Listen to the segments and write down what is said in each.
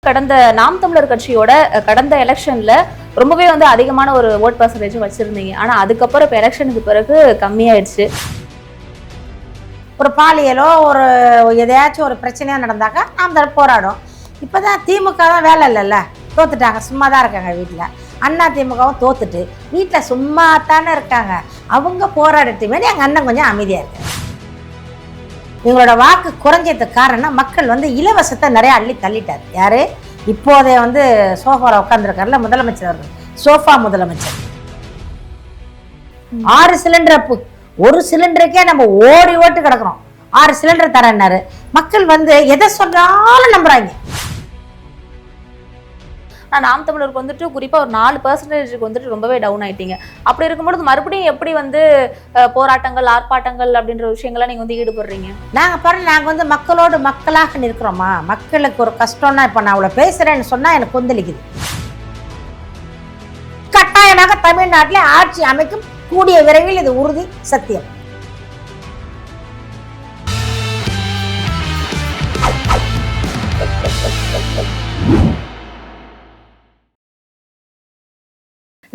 கடந்த நாம் தமிழர் கட்சியோட கடந்த எலெக்ஷன்ல ரொம்பவே அதிகமான ஒரு ஓட் பர்சன்டேஜ் வச்சிருந்தீங்க. ஆனா அதுக்கப்புறம் இப்ப எலெக்ஷனுக்கு பிறகு கம்மியாயிடுச்சு. ஒரு பாலியலோ ஒரு எதையாச்சும் ஒரு பிரச்சனையாக நடந்தாக்கா நாம் போராடும். இப்போ தான் திமுக தான் வேலை இல்லைல்ல, தோத்துட்டாங்க, சும்மா தான் இருக்காங்க வீட்டில். அண்ணா திமுகவும் தோத்துட்டு வீட்டில் சும்மா தானே இருக்காங்க, அவங்க போராடட்டுமே. எங்கள் அண்ணன் கொஞ்சம் அமைதியாக இருக்கு. இவங்களோட வாக்கு குறைஞ்சதுக்கு காரணம் மக்கள் இலவசத்தை நிறைய அள்ளி தள்ளிட்டார். யாரு இப்போதே சோஃபாவில் உட்காந்துருக்காருல முதலமைச்சர் அவர்கள், சோஃபா முதலமைச்சர். 6 சிலிண்டர் அப்பு, ஒரு சிலிண்டருக்கே நம்ம ஓடி ஓட்டு கிடக்குறோம். 6 சிலிண்டர் தரேன்னாரு. மக்கள் எதை சொன்னாலும் நம்புறாங்க. நாம் தமிழருக்கு குறிப்பா ஒரு 4% ரொம்பவே டவுன் ஆயிட்டீங்க. அப்படி இருக்கும்போது மறுபடியும் எப்படி போராட்டங்கள் ஆர்ப்பாட்டங்கள் அப்படின்ற விஷயங்கள்லாம் நீங்க ஈடுபடுறீங்க? நாங்க மக்களோடு மக்களாக நிற்கிறோமா. மக்களுக்கு ஒரு கஷ்டம்னா இப்ப நான் அவ்வளவு பேசுறேன்னு சொன்னா எனக்கு கொந்தளிக்குது. கட்டாயமாக தமிழ்நாட்டிலே ஆட்சி அமைக்கும், கூடிய விரைவில் இது உறுதி, சத்தியம்.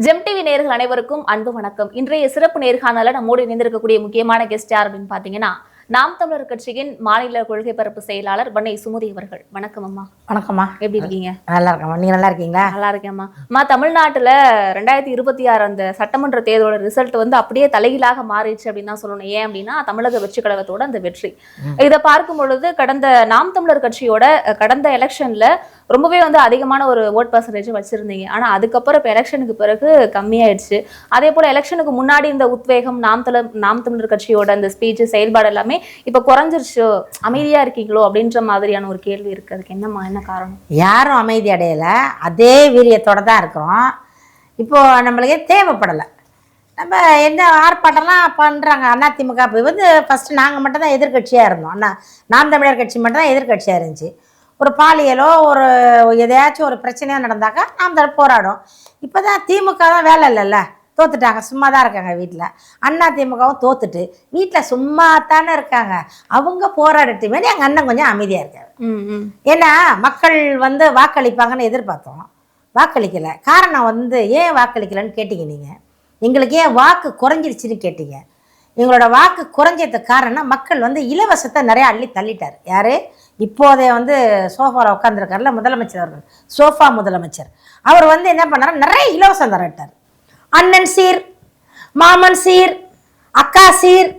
ஜெம் டிவி நேயர்கள் அனைவருக்கும் அன்பு வணக்கம். இன்றைய சிறப்பு நேர்காணல நம்மோடு இணைந்திருக்கக்கூடிய முக்கியமான கெஸ்ட் யார் அப்படின்னு பாத்தீங்கன்னா, நாம் தமிழர் கட்சியின் மாநில கொள்கை பரப்பு செயலாளர் வன்னை சுமதி அவர்கள். வணக்கம் அம்மா. வணக்கம்மா, எப்படி இருக்கீங்க? நல்லா இருக்கம்மா, நீங்க நல்லா இருக்கீங்களா? நல்லா இருக்கேம்மா. தமிழ்நாட்டுல 2026 அந்த சட்டமன்ற தேர்தலோட ரிசல்ட் அப்படியே தலைகீழாக மாறிடுச்சு அப்படின்னு தான் சொல்லணும். ஏன் அப்படின்னா, தமிழக வெற்றி கழகத்தோட அந்த வெற்றி. இதை பார்க்கும் பொழுது கடந்த நாம் தமிழர் கட்சியோட கடந்த எலெக்ஷன்ல ரொம்பவே அதிகமான ஒரு ஓட் பர்சன்டேஜ் வச்சிருந்தீங்க. ஆனா அதுக்கப்புறம் இப்ப எலெக்ஷனுக்கு பிறகு கம்மியாயிடுச்சு. அதே போல எலெக்ஷனுக்கு முன்னாடி இந்த உத்வேகம், நாம் தமிழர் கட்சியோட அந்த ஸ்பீச், செயல்பாடு எல்லாமே இப்ப குறைஞ்சிருச்சு, அமைதியா இருக்கீங்களோ அப்படின்ற மாதிரியான ஒரு கேள்வி இருக்கு. அதுக்கு என்ன காரணம்? யாரும் அமைதி அடையல, அதே வீரியத்தோட தான் இருக்கிறோம். இப்போ நம்மளுக்கே தேவைப்படலை. நம்ம என்ன ஆர்ப்பாட்டம்லாம் பண்ணுறாங்க அதிமுக. இப்போ ஃபஸ்ட்டு நாங்கள் மட்டும் தான் எதிர்கட்சியாக இருந்தோம். நாம் தமிழர் கட்சி மட்டும் தான் எதிர்கட்சியாக இருந்துச்சு. ஒரு பாலியலோ ஒரு எதையாச்சும் ஒரு பிரச்சனையாக நடந்தாக்கா நாம் போராடும். இப்போ தான் திமுக தான் வேலை இல்லைல்ல, தோத்துட்டாங்க, சும்மா தான் இருக்காங்க வீட்டில். அண்ணா திமுகவும் தோத்துட்டு வீட்டில் சும்மா தானே இருக்காங்க, அவங்க போராடட்டுமே. எங்கள் அண்ணன் கொஞ்சம் அமைதியாக இருக்காரு. ஏன்னா மக்கள் வாக்களிப்பாங்கன்னு எதிர்பார்த்தோம், வாக்களிக்கலை. காரணம் ஏன் வாக்களிக்கலைன்னு கேட்டீங்க நீங்கள். எங்களுக்கு ஏன் வாக்கு குறைஞ்சிருச்சுன்னு கேட்டீங்க. எங்களோட வாக்கு குறைஞ்சதுக்கு காரணம் மக்கள் இலவசத்தை நிறைய அள்ளி தள்ளிட்டார். யாரு இப்போதே சோஃபாவில் உட்காந்துருக்காருல முதலமைச்சர் அவர்கள், சோஃபா முதலமைச்சர். அவர் என்ன பண்ணாரு, நிறைய இலவசம் தரட்டார். அண்ணன் சீர், மாமன் சீர், அக்கா சீர்,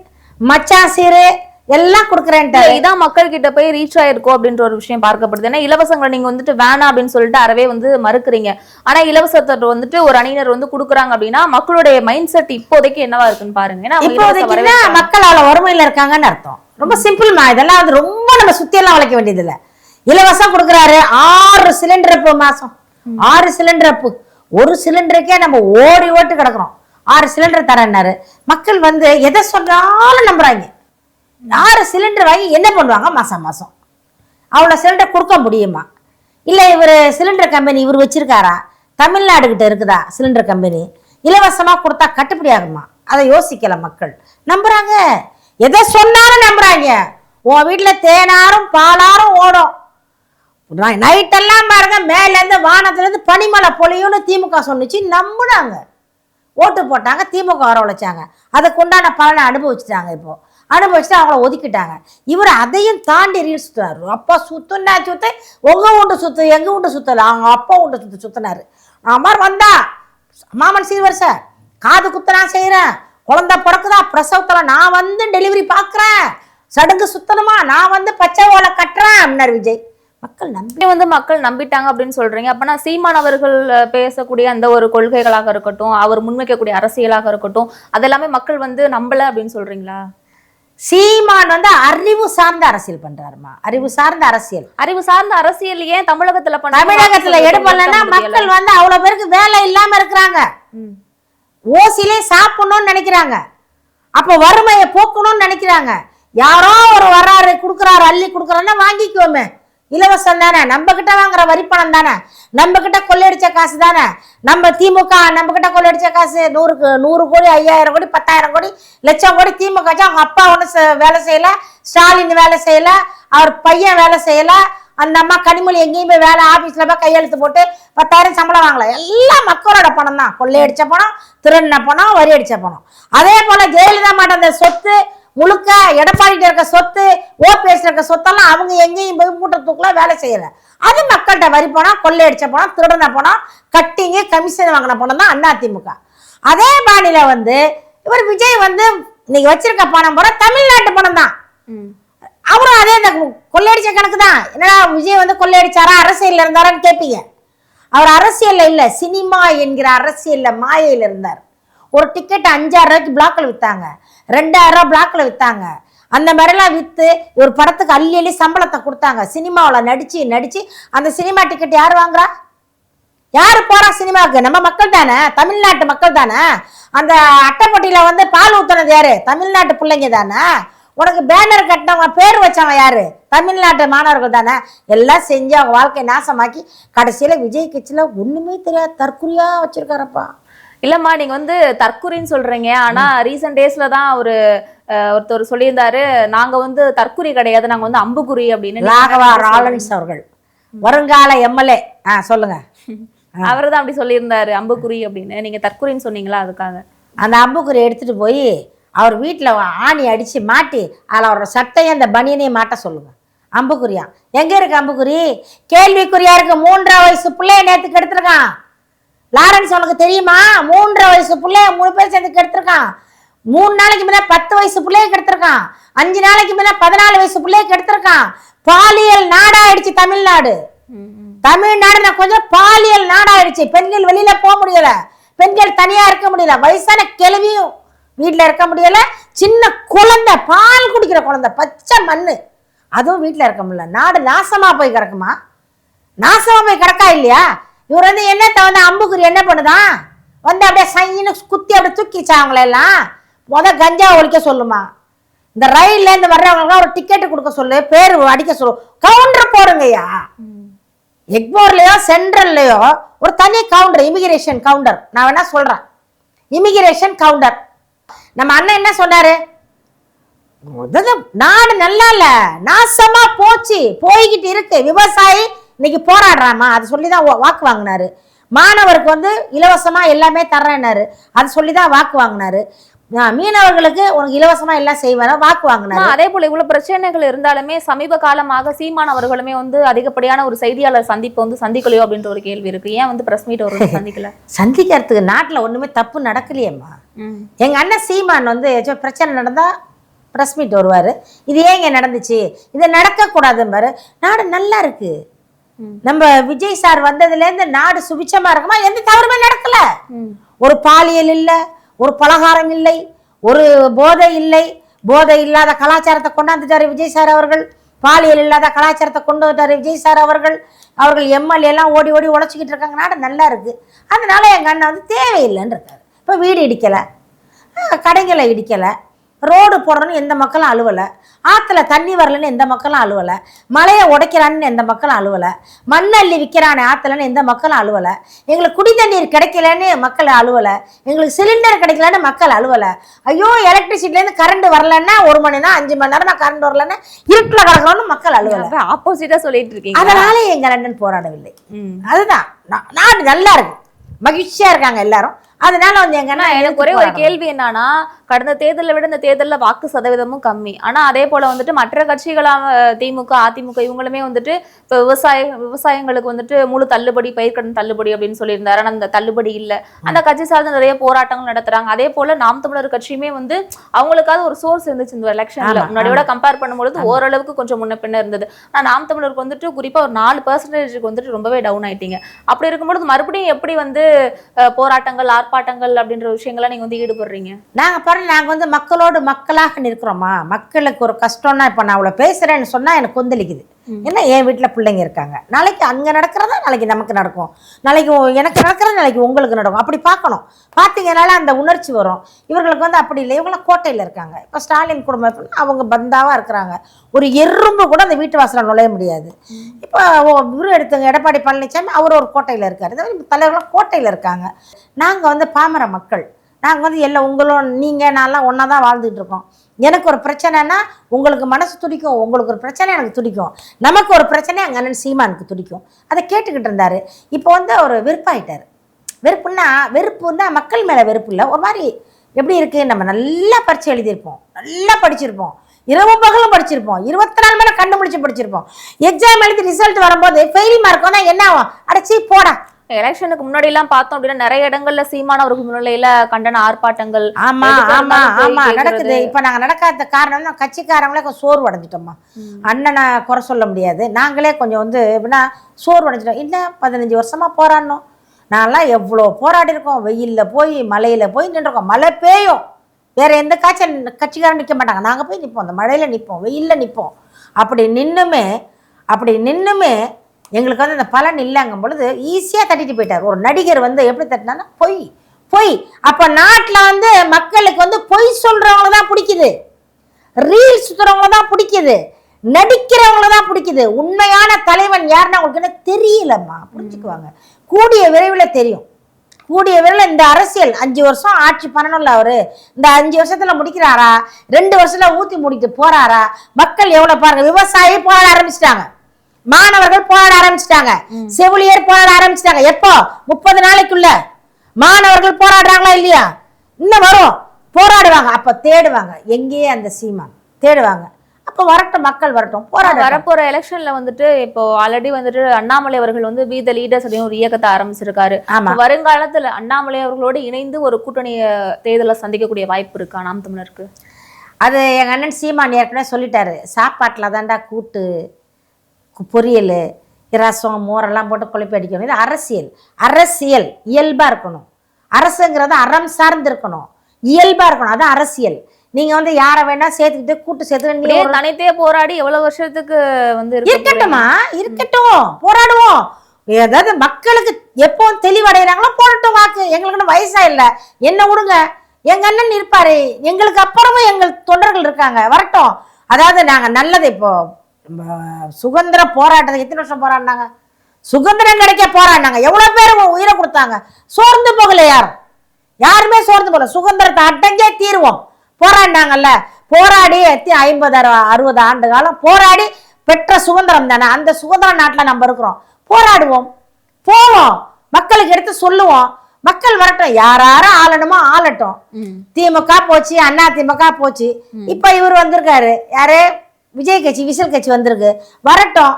மச்சான் சீரு எல்லாம் கொடுக்குறேன்ட்டாரு. இதான் மக்கள் கிட்ட போய் ரீச் ஆயிருக்கும் அப்படின்ற ஒரு விஷயம் பார்க்கப்படுது. ஏன்னா இலவசங்களை நீங்க வேணாம் அப்படின்னு சொல்லிட்டு அறவே மறுக்கிறீங்க. ஆனா இலவசத்தை ஒரு அணியினர் கொடுக்குறாங்க அப்படின்னா மக்களுடைய மைண்ட் செட் இப்போதைக்கு என்னவா இருக்குன்னு பாருங்க. ஏன்னா மக்கள் அவ்வளவு வறுமையில இருக்காங்கன்னு அர்த்தம். ரொம்ப சிம்பிள்மா. இதெல்லாம் ரொம்ப நம்ம சுத்தி எல்லாம் வளைக்க வேண்டியது இல்லை. இலவசம் கொடுக்குறாரு. 6 சிலிண்டர் அப்பு மாசம், 6 சிலிண்டர் அப்பு, ஒரு சிலிண்டருக்கே நம்ம ஓடி ஓட்டு கிடக்குறோம். 6 சிலிண்டர் தரேன்னாரு. மக்கள் எதை சொன்னாலும் நம்புறாங்க. 6 சிலிண்டர் வாங்கி என்ன பண்ணுவாங்க மாசம் மாசம்? அவ்வளோ சிலிண்டர் கொடுக்க முடியுமா? இல்லை இவர் சிலிண்டர் கம்பெனி இவர் வச்சிருக்காரா? தமிழ்நாடு கிட்ட இருக்குதா சிலிண்டர் கம்பெனி? இலவசமாக கொடுத்தா கட்டுப்படி ஆகுமா? அதை யோசிக்கல. மக்கள் நம்புறாங்க, எதை சொன்னாலும் நம்புறாங்க. உன் வீட்டில் தேனாரும் பாலாரும் ஓடும். நைட்டெல்லாம் பாருங்க, மேலேருந்து வானத்துலேருந்து பனிமலை பொழியும்னு திமுக சொன்னிச்சு, நம்புனாங்க, ஓட்டு போட்டாங்க, திமுக வரவழைச்சாங்க. அதுக்கு உண்டான பலனை அனுபவிச்சுட்டாங்க. இப்போ அனுபவிச்சுட்டு அவங்கள ஒதுக்கிட்டாங்க. இவர் அதையும் தாண்டி ரீல் சுற்றுறாரு. அப்பா சுத்துனா சுத்து, உங்க வீட்டு சுத்து, எங்க வீட்டு சுத்தல, அவங்க அப்பா வீட்டு சுத்தினாரு. மாதிரி வந்தா மாமன் சீர்வரிசை, காது குத்த நான் செய்யறேன், குழந்தை பிறக்குதா, பிரசவத்துல நான் டெலிவரி பார்க்குறேன், சடுங்கு சுத்தணுமா, நான் பச்சை ஓலை கட்டுறேன் அப்படின்னாரு விஜய். மக்கள் மக்கள் நம்பிட்டாங்க அப்படின்னு சொல்றீங்க. அப்பனா சீமான் அவர்கள் பேசக்கூடிய அந்த ஒரு கொள்கைகளாக இருக்கட்டும், அவர் முன்வைக்கக்கூடிய அரசியலாக இருக்கட்டும், அதெல்லாமே மக்கள் நம்பல அப்படின்னு சொல்றீங்களா? சீமான் அறிவு சார்ந்த அரசியல் பண்றாருமா. அறிவு சார்ந்த அரசியல் ஏன் தமிழகத்துல எடுப்பலன்னா மக்கள் அவ்வளவு பேருக்கு வேலை இல்லாம இருக்கிறாங்க. ஓசிலே சாப்பிடணும்னு நினைக்கிறாங்க. அப்ப வறுமையை போக்கணும்னு நினைக்கிறாங்க. யாரோ ஒரு வர்றாரு கொடுக்குறாரு, அள்ளி கொடுக்குறாருன்னா வாங்கிக்குவோமே, இலவசம் தானே, நம்ம கிட்ட வாங்குற வரிப்பணம் தானே, நம்ம கிட்ட கொள்ளையடிச்ச காசு தானே. நம்ம திமுக நம்ம கிட்ட கொள்ளையடிச்ச காசு 100 கோடி, 5000 கோடி, 10,000 கோடி, லட்சம் கோடி திமுக. அவங்க அப்பா ஒன்றும் வேலை செய்யல, ஸ்டாலின் வேலை செய்யல, அவர் பையன் வேலை செய்யல, அந்த அம்மா கனிமொழி எங்கேயும் போய் வேலை ஆபீஸ்ல போய் கையெழுத்து போட்டு 10,000 சம்பளம் வாங்கல. எல்லாம் மக்களோட பணம் தான். கொள்ளையடிச்ச பணம், திருடின பணம், வரி அடிச்ச பணம். அதே போல ஜெயலலிதா மாட்ட அந்த சொத்து முழுக்க எடப்பாடிட்ட இருக்க சொத்து, ஓபிஎஸ்ல இருக்க சொத்தெல்லாம் அவங்க எங்கேயும் போய் மூட்டை தூக்கல வேலை செய்யல. அது மக்கள்கிட்ட வரி பணம், கொள்ளையடிச்ச பணம், திருடின பணம், கட்டிங்கு கமிஷன் வாங்கின பணம் தான் அதிமுக. அதே பாணியில இவர் விஜய் இன்னைக்கு வச்சிருக்க பணம் போற தமிழ்நாட்டு பணம் தான். அவரும் அதே கொள்ளையடிச்ச கணக்கு தான். என்னடா விஜய் கொள்ளையடிச்சாரா, அரசியல்ல இருந்தாரான்னு கேட்பீங்க. அவர் அரசியல்ல இல்ல, சினிமா என்கிற அரசியல்ல மாயையில இருந்தார். ஒரு டிக்கெட் 5,000 ரூபாய்க்கு பிளாக்ல வித்தாங்க, 2,000 ரூபாய் பிளாக்ல வித்தாங்க. அந்த மாதிரிலாம் வித்து ஒரு படத்துக்கு அள்ளி அள்ளி சம்பளத்தை கொடுத்தாங்க. சினிமாவில் நடிச்சு அந்த சினிமா டிக்கெட் யார் வாங்குறா, யாரு போறா சினிமாவுக்கு? நம்ம மக்கள் தானே, தமிழ்நாட்டு மக்கள் தானே. அந்த அட்டைப்பட்டியில பால் ஊத்துனது யாரு? தமிழ்நாட்டு பிள்ளைங்க தானே. உனக்கு பேனர் கட்டினவங்க பேர் வச்சவங்க யாரு? தமிழ்நாட்டு மாணவர்கள் தானே. எல்லாம் செஞ்சு அவங்க வாழ்க்கையை நாசமாக்கி கடைசியில விஜய் கட்சியில ஒண்ணுமே தெரியாது தற்குறியா வச்சிருக்காரப்பா. இல்லம்மா, நீங்க தற்குறின்னு சொல்றீங்க. ஆனா ரீசன்ட் டேஸ்ல தான் ஒருத்தர் சொல்லியிருந்தாரு, நாங்க தற்குறி கிடையாது, நாங்க அம்புக்குறி அப்படின்னு. ராகவா லாரன்ஸ் அவர்கள், வருங்கால எம்எல்ஏ. சொல்லுங்க. அவர் தான் அப்படி சொல்லியிருந்தாரு, அம்புக்குறி அப்படின்னு. நீங்க தற்குறின்னு சொன்னீங்களா? அதுக்காக அந்த அம்புக்குறி எடுத்துட்டு போய் அவர் வீட்டில் ஆணி அடிச்சு மாட்டி அதில் அவரோட சட்டையும் அந்த பனியனையும் மாட்ட சொல்லுங்க. அம்புக்குறியா எங்க இருக்கு? அம்புக்குறி கேள்விக்குறியா இருக்கு. 3.5 வயசு பிள்ளைய நேற்றுக்கு எடுத்திருக்கான் லாரன்ஸ். உனக்கு தெரியுமா? 3.5 வயசு பிள்ளைய 3 பேர் சேர்ந்து கெடுத்திருக்கான். 3 நாளைக்கு முன்ன 10 வயசு பிள்ளைய கெடுத்திருக்கான். 5 நாளைக்கு முன்ன 14 வயசு பிள்ளைய கெடுத்திருக்கான். பாலியல் நாடாயிடுச்சு தமிழ்நாடு. தமிழ்நாடு கொஞ்சம் பாலியல் நாடாயிடுச்சு. பெண்கள் வெளியில போக முடியல, பெண்கள் தனியா இருக்க முடியல, வயசான கிழவியும் வீட்டுல இருக்க முடியல, சின்ன குழந்தை, பால் குடிக்கிற குழந்தை, பச்சை மண்ணு, அதுவும் வீட்டுல இருக்க முடியல. நாடு நாசமா போய் கிடக்குமா? நாசமா போய் கிடக்கா இல்லையா? இவர் என்னத்த அம்புக்குறி என்ன பண்ணுதான்? அப்படியே சைன்னு குத்தி அப்படியே தூக்கிச்சா அவங்களெல்லாம். கஞ்சா ஒழிக்க சொல்லுமா? இந்த ரயில்ல இருந்து வர்றவங்களுக்கு ஒரு டிக்கெட் கொடுக்க சொல்லு, பேர் அடிக்க சொல்லு, கவுண்டர் போடுங்கய்யா. எக்மோர்லயோ சென்ட்ரல்லையோ ஒரு தனி கவுண்டர், இமிகிரேஷன் கவுண்டர். நான் வேணா சொல்றேன், இமிகிரேஷன் கவுண்டர். நம்ம அண்ணன் என்ன சொன்னாரு? நாடு நல்லா இல்ல, நாசமா போச்சு, போய்கிட்டு இருக்கு. விவசாயி இன்னைக்கு போராடுறாமா, அதை சொல்லிதான் வாக்கு வாங்கினாரு. மாணவருக்கு இலவசமா எல்லாமே தர்றேன்னாரு, அதை சொல்லிதான் வாக்கு வாங்கினாரு. மீனவர்களுக்கு உனக்கு இலவசமா எல்லாம் செய்வார வாக்கு வாங்கினாரு. அதே போல இவ்வளவு பிரச்சனைகள் இருந்தாலுமே சமீப காலமாக சீமான் அவர்களுமே அதிகப்படியான ஒரு செய்தியாளர் சந்திப்பு சந்திக்கலையோ அப்படின்ற ஒரு கேள்வி இருக்கு. ஏன் பிரஸ் மீட் ஒரு சந்திக்கல? சந்திக்கிறதுக்கு நாட்டுல ஒண்ணுமே தப்பு நடக்கலையேம்மா. எங்க அண்ணன் சீமான் பிரச்சனை நடந்தா பிரஸ் மீட் வருவாரு. இது ஏன் இங்க நடந்துச்சு, இது நடக்க கூடாதும்பாரு. நாடு நல்லா இருக்கு. நம்ம விஜய் சார் வந்ததுல இருந்து நாடு சுபிச்சமா இருக்குமா? எந்த தவறுமே நடக்கல. ஒரு பாலியல் இல்ல, ஒரு பலகாரம் இல்லை, ஒரு போதை இல்லை. போதை இல்லாத கலாச்சாரத்தை கொண்டாந்துட்டாரு விஜய் சார் அவர்கள். பாலியல் இல்லாத கலாச்சாரத்தை கொண்டு வந்துட்டாரு விஜய் சார் அவர்கள். அவர்கள் எம்எல்ஏ எல்லாம் ஓடி ஓடி உழைச்சிக்கிட்டு இருக்காங்க. நாடு நல்லா இருக்கு. அதனால எங்க அண்ணன் தேவையில்லைன்னு இருக்காரு. இப்போ வீடு இடிக்கலை, கடைகளை இடிக்கலை, ரோடு போடுறன்னு எந்த மக்களும் அலுவலை, ஆற்றுல தண்ணி வரலன்னு எந்த மக்களும் அலுவலை, மலையை உடைக்கிறான்னு எந்த மக்களும் அலுவலை, மண்ணள்ளி விற்கிறானே ஆற்றுலன்னு எந்த மக்களும் அலுவலை, எங்களுக்கு குடி தண்ணீர் கிடைக்கலன்னு மக்கள் அலுவலை, எங்களுக்கு சிலிண்டர் கிடைக்கலன்னு மக்கள் அலுவலை. ஐயோ எலக்ட்ரிசிட்டிலேருந்து கரண்ட் வரலன்னா 1 மணி நேரம் 5 மணி நேரம் கரண்ட் வரலன்னா இருட்டில் கிடக்கணும்னு மக்கள் அலுவலை. ஆப்போசிட்டா சொல்லிட்டு இருக்கீங்க. அதனால எங்க அண்ணன் போராடவில்லை. அதுதான் நாடு நல்லா இருக்கு, மகிழ்ச்சியா இருக்காங்க எல்லாரும். அதனால எனக்கு ஒரே ஒரு கேள்வி என்னன்னா, கடந்த தேர்தலை விட இந்த தேர்தலில் வாக்கு சதவீதமும் கம்மி. ஆனா அதே போல மற்ற கட்சிகளான திமுக, அதிமுக இவங்களுமே இப்ப விவசாயங்களுக்கு முழு தள்ளுபடி, பயிர்க்கடன் தள்ளுபடி அப்படின்னு சொல்லியிருந்தாரு. ஆனா அந்த தள்ளுபடி இல்ல. அந்த கட்சி சார்ந்து நிறைய போராட்டங்கள் நடத்துறாங்க. அதே போல நாம் தமிழர் கட்சியுமே அவங்களுக்காவது ஒரு சோர்ஸ் இருந்துச்சு இந்த எலெக்ஷன்ல. முன்னாடியோட கம்பேர் பண்ணும்பொழுது ஓரளவுக்கு கொஞ்சம் முன்ன பின்ன இருந்தது. ஆனா நாம் தமிழருக்கு குறிப்பா ஒரு 4% ரொம்பவே டவுன் ஆயிட்டீங்க. அப்படி இருக்கும்பொழுது மறுபடியும் எப்படி போராட்டங்கள், ஆர்ப்பாட்டங்கள் அப்படின்ற விஷயங்களை நீங்க ஈடுபடுறீங்க? நாங்க மக்களோடு மக்களாக நிற்கிறோமா? மக்களுக்கு ஒரு கஷ்டம்னா இப்ப நான் அவ்வளவு பேசுறேன்னு சொன்னா எனக்கு கொந்தளிக்குது. ஏன்னா என் வீட்டுல பிள்ளைங்க இருக்காங்க. நாளைக்கு அங்க நடக்கிறதா நாளைக்கு நமக்கு நடக்கும், நாளைக்கு எனக்கு நடக்கிறது நாளைக்கு உங்களுக்கு நடக்கும். அப்படி பார்க்கணும். பார்த்தீங்கன்னால அந்த உணர்ச்சி வரும். இவர்களுக்கு அப்படி இல்லை. இவங்கள கோட்டையில இருக்காங்க. இப்ப ஸ்டாலின் குடும்பம் அவங்க பந்தாவா இருக்கிறாங்க. ஒரு எறும்பு கூட அந்த வீட்டு வாசல நுழைய முடியாது. இப்போ இவரு எடுத்துங்க, எடப்பாடி பழனிசாமி, அவர் ஒரு கோட்டையில இருக்காரு. தலைவர்களும் கோட்டையில இருக்காங்க. நாங்க பாமர மக்கள், நாங்கள் வந்து எல்லாம் உங்களும் நீங்கள் நான்லாம் ஒன்றா தான் வாழ்ந்துட்டு இருக்கோம். எனக்கு ஒரு பிரச்சனைனா உங்களுக்கு மனசு துடிக்கும், உங்களுக்கு ஒரு பிரச்சனை எனக்கு துடிக்கும், நமக்கு ஒரு பிரச்சனை எங்கள் அண்ணன் சீமானுக்கு துடிக்கும். அதை கேட்டுக்கிட்டு இருந்தார். இப்போ வந்து அவர் வெறுப்பாயிட்டார். வெறுப்புன்னா மக்கள் மேலே வெறுப்பு இல்லை, ஒரு மாதிரி எப்படி இருக்குது, நம்ம நல்லா பரீட்சை எழுதியிருப்போம், நல்லா படிச்சிருப்போம், இரவு பகலும் படிச்சிருப்போம், 24 மணி நேரம் கண்டு முடிச்சு படிச்சிருப்போம், எக்ஸாம் எழுதி ரிசல்ட் வரும்போது ஃபெயில் மார்க் வந்தால் என்ன ஆகும், அடைச்சி போடா. எலெக்ஷனுக்கு முன்னாடி எல்லாம் பார்த்தோம் அப்படின்னா நிறைய இடங்கள்ல சீமான் அவர்கள் முன்னிலையில கண்டன ஆர்ப்பாட்டங்கள் நடக்குது. இப்ப நாங்க நடக்காத காரணம் கட்சிக்காரங்களே கொஞ்சம் சோர்வு அடைஞ்சிட்டோம்மா. அண்ணனை குறை சொல்ல முடியாது, நாங்களே கொஞ்சம் வந்து எப்படின்னா சோர்வு அடைஞ்சிட்டோம். இல்லை 15 வருஷமா போராடணும், நான்லாம் எவ்வளோ போராடி இருக்கோம், வெயில்ல போய் மழையில போய் நின்றுருக்கோம். மழை பெய்யும், வேற எந்த கட்சிக்காரன் நிற்க மாட்டாங்க, நாங்கள் போய் நிற்போம், அந்த மழையில நிற்போம், வெயில்ல நிற்போம். அப்படி நின்றுமே எங்களுக்கு வந்து அந்த பலன் இல்லைங்கும் பொழுது ஈஸியாக தட்டிட்டு போயிட்டார். ஒரு நடிகர் வந்து எப்படி தட்டினா பொய். அப்போ நாட்டில் வந்து மக்களுக்கு வந்து பொய் சொல்கிறவங்கள தான் பிடிக்குது, ரீல்ஸ் சுற்றுறவங்கள தான் பிடிக்குது, நடிக்கிறவங்கள தான் பிடிக்குது. உண்மையான தலைவன் யாருன்னா உங்களுக்கு என்ன தெரியலம்மா, புரிஞ்சுக்குவாங்க. கூடிய விரைவில் தெரியும். கூடிய விரைவில் இந்த அரசியல் 5 வருஷம் ஆட்சி பண்ணணும்ல அவரு, இந்த 5 வருஷத்துல முடிக்கிறாரா, 2 வருஷத்துல ஊற்றி முடிட்டு போறாரா? மக்கள் எவ்வளோ பாருங்க, விவசாயி போராட ஆரம்பிச்சிட்டாங்க, மாணவர்கள் போராட ஆரம்பிச்சிட்டாங்க, செவிலியர் போராட ஆரம்பிச்சிட்டாங்க. எப்போ? 30 நாளைக்குள்ள மாணவர்கள் போராடுறாங்களா இல்லையா? இன்னும் வரும், போராடுவாங்க. அப்ப தேடுவாங்க, எங்கேயே அந்த சீமான் தேடுவாங்க. அப்ப வரட்டும், மக்கள் வரட்டும், போராட. வரப்போற எலெக்ஷன்ல வந்துட்டு இப்போ ஆல்ரெடி வந்துட்டு அண்ணாமலை அவர்கள் வந்து பி த லீடர்ஸ் அப்படின்னு ஒரு இயக்கத்தை ஆரம்பிச்சிருக்காரு. வருங்காலத்துல அண்ணாமலை அவர்களோடு இணைந்து ஒரு கூட்டணி தேர்தலை சந்திக்கக்கூடிய வாய்ப்பு இருக்கா நாம் தமிழருக்கு? அது எங்க அண்ணன் சீமான் ஏற்கனவே சொல்லிட்டாரு, சாப்பாட்டுல தாண்டா கூட்டு பொரியல் ரசம் மோரெல்லாம் போட்டு குழப்பி அடிக்கணும். இது அரசியல் இயல்பா இருக்கணும். அரசுங்கிறது அறம் சார்ந்து இருக்கணும், இயல்பா இருக்கணும், அதான் அரசியல். நீங்க வந்து யாரை வேணா சேர்த்துக்கிட்டு கூட்டு சேர்த்து தனித்தே போராடி எவ்வளவு வருஷத்துக்கு வந்து இருக்கட்டும், போராடுவோம். ஏதாவது மக்களுக்கு எப்போ தெளிவடைகிறாங்களோ போராட்டம், வாக்கு எங்களுக்கு வயசா இல்லை, என்ன விடுங்க, எங்க அண்ணன் இருப்பாரு, எங்களுக்கு அப்புறமும் எங்கள் தொண்டர்கள் இருக்காங்க, வரட்டும். அதாவது நாங்க நல்லது, இப்போ சுதந்திர போராட்டத்துக்கு எத்தனை வருஷம் போராடினாங்க, சுதந்திரம் கிடைக்க போராடினாங்க, எவ்வளவு பேர் உயிரை கொடுத்தாங்க, சோர்ந்து போகல, யாருமே சோர்ந்து போகல, சுதந்திரத்தை அடைஞ்சே தீர்வோம் போராடினாங்கல்ல. போராடி 50-60 ஆண்டு காலம் போராடி பெற்ற சுதந்திரம் தானே, அந்த சுதந்திர நாட்டில் நம்ம இருக்கிறோம். போராடுவோம், போவோம், மக்களுக்கு எடுத்து சொல்லுவோம், மக்கள் வரட்டும், யாரும் ஆளணுமோ ஆளட்டும். திமுக போச்சு, அண்ணா திமுக போச்சு, இப்ப இவர் வந்திருக்காரு, யாரு விஜய் கட்சி, விசில் கட்சி வந்திருக்கு, வரட்டும்,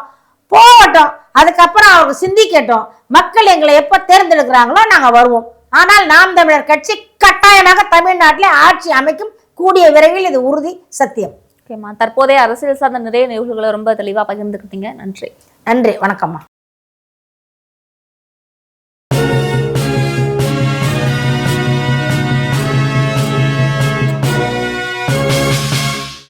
போகட்டும். அதுக்கப்புறம் அவங்க சிந்திக்கட்டும், மக்கள் எங்களை எப்ப தேர்ந்தெடுக்கிறாங்களோ நாங்க வருவோம். ஆனால் நாம் தமிழர் கட்சி கட்டாயமாக தமிழ்நாட்டில் ஆட்சி அமைக்கும், கூடிய விரைவில், இது உறுதி, சத்தியம். ஓகேம்மா, தற்போதைய அரசியல் சார்ந்த நிறைய நிகழ்வுகளை ரொம்ப தெளிவா பகிர்ந்துக்கிட்டீங்க. நன்றி. வணக்கம்மா.